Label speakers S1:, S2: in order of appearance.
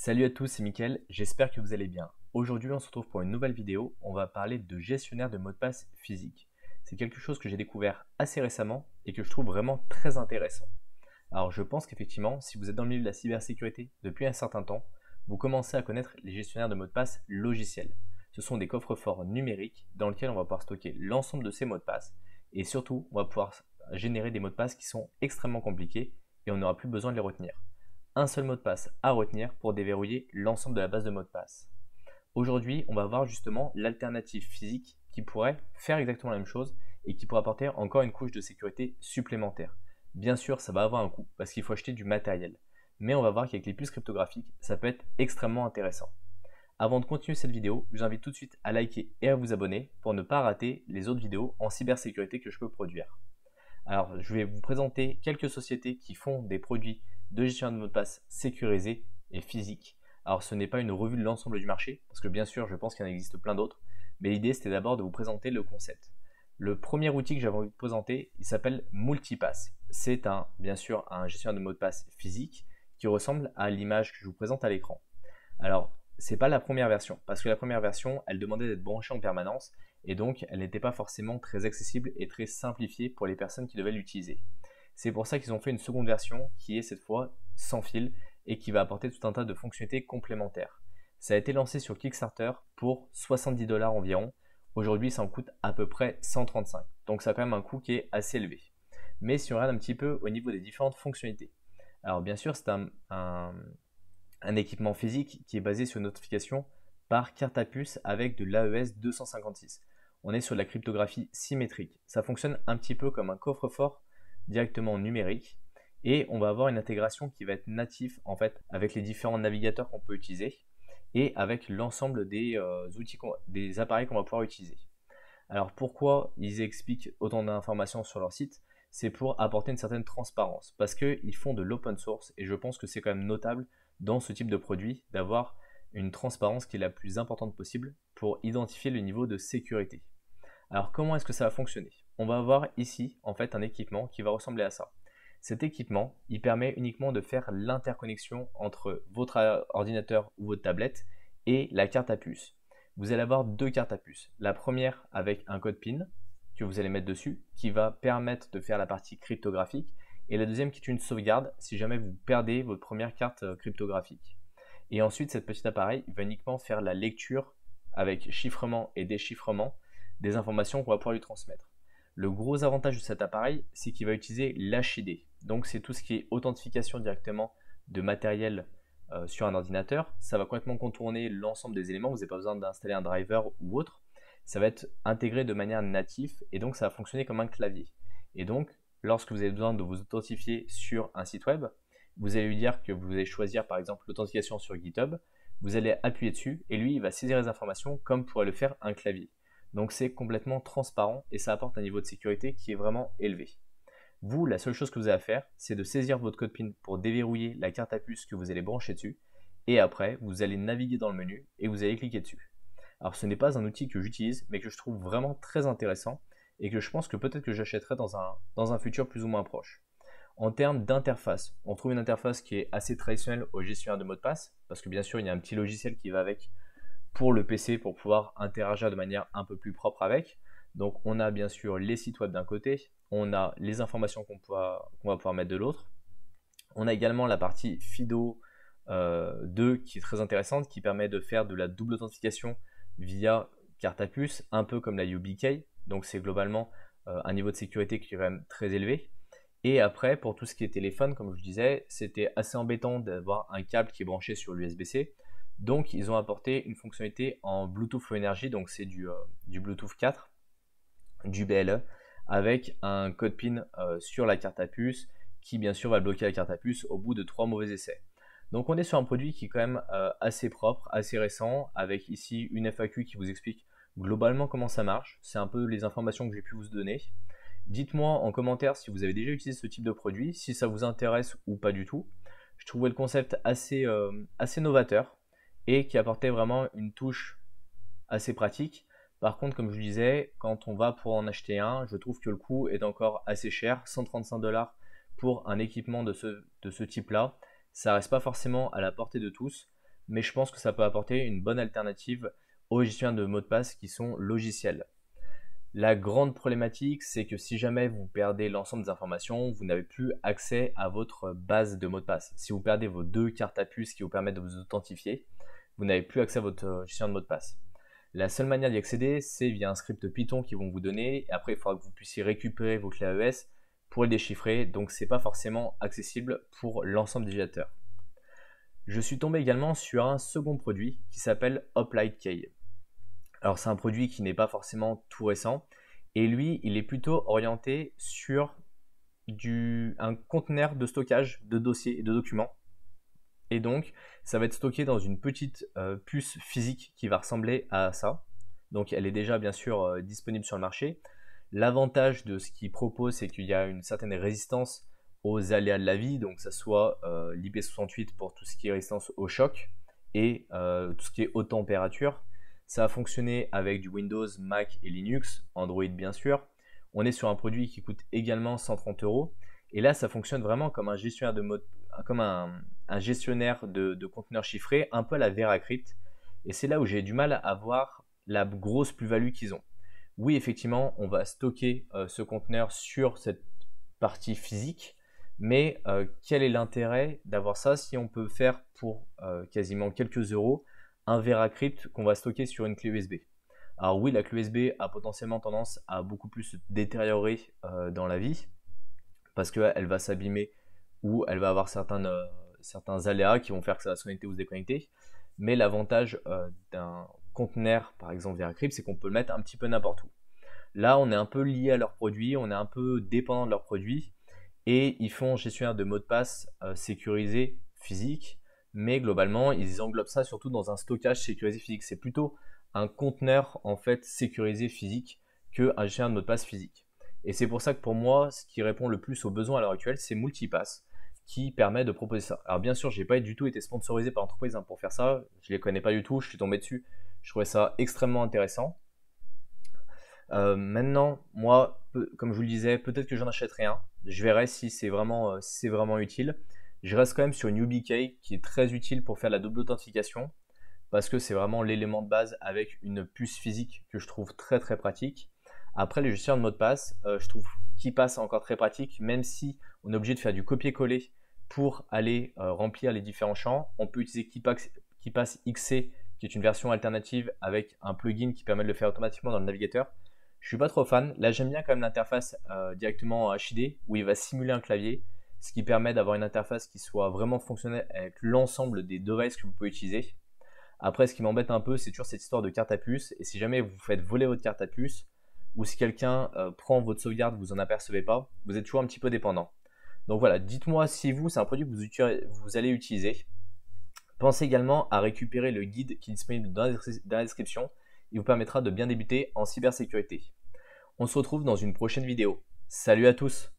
S1: Salut à tous, c'est Mickaël, j'espère que vous allez bien. Aujourd'hui, on se retrouve pour une nouvelle vidéo. On va parler de gestionnaire de mots de passe physique. C'est quelque chose que j'ai découvert assez récemment et que je trouve vraiment très intéressant. Alors, je pense qu'effectivement, si vous êtes dans le milieu de la cybersécurité depuis un certain temps, vous commencez à connaître les gestionnaires de mots de passe logiciels. Ce sont des coffres-forts numériques dans lesquels on va pouvoir stocker l'ensemble de ces mots de passe et surtout, on va pouvoir générer des mots de passe qui sont extrêmement compliqués et on n'aura plus besoin de les retenir. Un seul mot de passe à retenir pour déverrouiller l'ensemble de la base de mots de passe. Aujourd'hui, on va voir justement l'alternative physique qui pourrait faire exactement la même chose et qui pourrait apporter encore une couche de sécurité supplémentaire. Bien sûr, ça va avoir un coût parce qu'il faut acheter du matériel. Mais on va voir qu'avec les puces cryptographiques, ça peut être extrêmement intéressant. Avant de continuer cette vidéo, je vous invite tout de suite à liker et à vous abonner pour ne pas rater les autres vidéos en cybersécurité que je peux produire. Alors, je vais vous présenter quelques sociétés qui font des produits de gestion de mots de passe sécurisés et physiques. Alors, ce n'est pas une revue de l'ensemble du marché, parce que bien sûr, je pense qu'il en existe plein d'autres, mais l'idée c'était d'abord de vous présenter le concept. Le premier outil que j'avais envie de présenter, il s'appelle Multipass. C'est bien sûr un gestionnaire de mots de passe physique qui ressemble à l'image que je vous présente à l'écran. Alors, c'est pas la première version, parce que la première version, elle demandait d'être branchée en permanence, et donc elle n'était pas forcément très accessible et très simplifiée pour les personnes qui devaient l'utiliser. C'est pour ça qu'ils ont fait une seconde version qui est cette fois sans fil et qui va apporter tout un tas de fonctionnalités complémentaires. Ça a été lancé sur Kickstarter pour 70 $ environ. Aujourd'hui, ça en coûte à peu près 135. Donc ça a quand même un coût qui est assez élevé. Mais si on regarde un petit peu au niveau des différentes fonctionnalités. Alors bien sûr, c'est un équipement physique qui est basé sur une notification par carte à puce avec de l'AES 256. On est sur de la cryptographie symétrique. Ça fonctionne un petit peu comme un coffre-fort directement numérique et on va avoir une intégration qui va être native en fait avec les différents navigateurs qu'on peut utiliser et avec l'ensemble des des appareils qu'on va pouvoir utiliser. Alors pourquoi ils expliquent autant d'informations sur leur site? C'est pour apporter une certaine transparence parce qu'ils font de l'open source et je pense que c'est quand même notable dans ce type de produit d'avoir une transparence qui est la plus importante possible pour identifier le niveau de sécurité. Alors comment est-ce que ça va fonctionner? On va avoir ici en fait un équipement qui va ressembler à ça. Cet équipement, il permet uniquement de faire l'interconnexion entre votre ordinateur ou votre tablette et la carte à puce. Vous allez avoir deux cartes à puce. La première avec un code PIN que vous allez mettre dessus qui va permettre de faire la partie cryptographique et la deuxième qui est une sauvegarde si jamais vous perdez votre première carte cryptographique. Et ensuite, cet petit appareil va uniquement faire la lecture avec chiffrement et déchiffrement des informations qu'on va pouvoir lui transmettre. Le gros avantage de cet appareil, c'est qu'il va utiliser l'HID. Donc c'est tout ce qui est authentification directement de matériel sur un ordinateur. Ça va complètement contourner l'ensemble des éléments. Vous n'avez pas besoin d'installer un driver ou autre. Ça va être intégré de manière native et donc ça va fonctionner comme un clavier. Et donc, lorsque vous avez besoin de vous authentifier sur un site web, vous allez lui dire que vous allez choisir par exemple l'authentification sur GitHub. Vous allez appuyer dessus et lui, il va saisir les informations comme pourrait le faire un clavier. Donc c'est complètement transparent et ça apporte un niveau de sécurité qui est vraiment élevé. Vous, la seule chose que vous avez à faire, c'est de saisir votre code PIN pour déverrouiller la carte à puce que vous allez brancher dessus. Et après, vous allez naviguer dans le menu et vous allez cliquer dessus. Alors ce n'est pas un outil que j'utilise, mais que je trouve vraiment très intéressant et que je pense que peut-être que j'achèterai dans un futur plus ou moins proche. En termes d'interface, on trouve une interface qui est assez traditionnelle au gestionnaire de mots de passe, parce que bien sûr, il y a un petit logiciel qui va avec pour le PC pour pouvoir interagir de manière un peu plus propre avec. Donc on a bien sûr les sites web d'un côté, on a les informations qu'on va pouvoir mettre de l'autre. On a également la partie FIDO 2 qui est très intéressante, qui permet de faire de la double authentification via carte à puce, un peu comme la YubiKey. Donc c'est globalement un niveau de sécurité qui est quand même très élevé. Et après, pour tout ce qui est téléphone, comme je disais, c'était assez embêtant d'avoir un câble qui est branché sur l'USB-C. Donc ils ont apporté une fonctionnalité en Bluetooth Low Energy, donc c'est du Bluetooth 4, du BLE, avec un code PIN sur la carte à puce qui bien sûr va bloquer la carte à puce au bout de 3 mauvais essais. Donc on est sur un produit qui est quand même assez propre, assez récent, avec ici une FAQ qui vous explique globalement comment ça marche. C'est un peu les informations que j'ai pu vous donner. Dites-moi en commentaire si vous avez déjà utilisé ce type de produit, si ça vous intéresse ou pas du tout. Je trouvais le concept assez novateur et qui apportait vraiment une touche assez pratique. Par contre, comme je vous disais, quand on va pour en acheter un, je trouve que le coût est encore assez cher, 135 $ pour un équipement de ce type-là. Ça reste pas forcément à la portée de tous. mais je pense que ça peut apporter une bonne alternative aux gestionnaires de mots de passe qui sont logiciels. La grande problématique, c'est que si jamais vous perdez l'ensemble des informations, vous n'avez plus accès à votre base de mots de passe. Si vous perdez vos 2 cartes à puce qui vous permettent de vous authentifier, vous n'avez plus accès à votre gestionnaire de mots de passe. La seule manière d'y accéder, c'est via un script Python qu'ils vont vous donner. Et après, il faudra que vous puissiez récupérer vos clés AES pour les déchiffrer. Donc, ce n'est pas forcément accessible pour l'ensemble des utilisateurs. Je suis tombé également sur un second produit qui s'appelle Hoplite Key. Alors, c'est un produit qui n'est pas forcément tout récent. Et lui, il est plutôt orienté sur un conteneur de stockage de dossiers et de documents. Et donc, ça va être stocké dans une petite puce physique qui va ressembler à ça. Donc, elle est déjà bien sûr disponible sur le marché. L'avantage de ce qu'il propose, c'est qu'il y a une certaine résistance aux aléas de la vie, donc que ce soit l'IP68 pour tout ce qui est résistance au choc et tout ce qui est haute température. Ça va fonctionner avec du Windows, Mac et Linux, Android bien sûr. On est sur un produit qui coûte également 130 €. Et là, ça fonctionne vraiment comme un gestionnaire de mode, comme un gestionnaire de conteneurs chiffrés, un peu à la VeraCrypt. Et c'est là où j'ai du mal à voir la grosse plus-value qu'ils ont. Oui, effectivement, on va stocker ce conteneur sur cette partie physique, mais quel est l'intérêt d'avoir ça si on peut faire pour quasiment quelques euros un VeraCrypt qu'on va stocker sur une clé USB? Alors oui, la clé USB a potentiellement tendance à beaucoup plus se détériorer dans la vie, parce qu'elle va s'abîmer ou elle va avoir certains aléas qui vont faire que ça va se connecter ou se déconnecter. Mais l'avantage d'un conteneur, par exemple VeraCrypt, c'est qu'on peut le mettre un petit peu n'importe où. Là, on est un peu lié à leurs produits, on est un peu dépendant de leurs produits, et ils font gestionnaire de mots de passe sécurisé physique, mais globalement, ils englobent ça surtout dans un stockage sécurisé physique. C'est plutôt un conteneur en fait sécurisé physique qu'un gestionnaire de mots de passe physique. Et c'est pour ça que pour moi, ce qui répond le plus aux besoins à l'heure actuelle, c'est Multipass, qui permet de proposer ça. Alors bien sûr, je n'ai pas du tout été sponsorisé par l'entreprise pour faire ça, je ne les connais pas du tout, je suis tombé dessus, je trouvais ça extrêmement intéressant. Maintenant, moi, comme je vous le disais, peut-être que j'en achèterai un, je verrai si c'est vraiment utile. Je reste quand même sur une YubiKey qui est très utile pour faire la double authentification, parce que c'est vraiment l'élément de base avec une puce physique que je trouve très très pratique. Après, les gestionnaires de mots de passe, je trouve KeePass encore très pratique, même si on est obligé de faire du copier-coller pour aller remplir les différents champs. On peut utiliser KeePass XC, qui est une version alternative avec un plugin qui permet de le faire automatiquement dans le navigateur. Je suis pas trop fan. Là, j'aime bien quand même l'interface directement en HID, où il va simuler un clavier, ce qui permet d'avoir une interface qui soit vraiment fonctionnelle avec l'ensemble des devices que vous pouvez utiliser. Après, ce qui m'embête un peu, c'est toujours cette histoire de carte à puce. Et si jamais vous faites voler votre carte à puce, ou si quelqu'un prend votre sauvegarde, vous en apercevez pas, vous êtes toujours un petit peu dépendant. Donc voilà, dites-moi si c'est un produit que vous allez utiliser. Pensez également à récupérer le guide qui est disponible dans la description. Il vous permettra de bien débuter en cybersécurité. On se retrouve dans une prochaine vidéo. Salut à tous!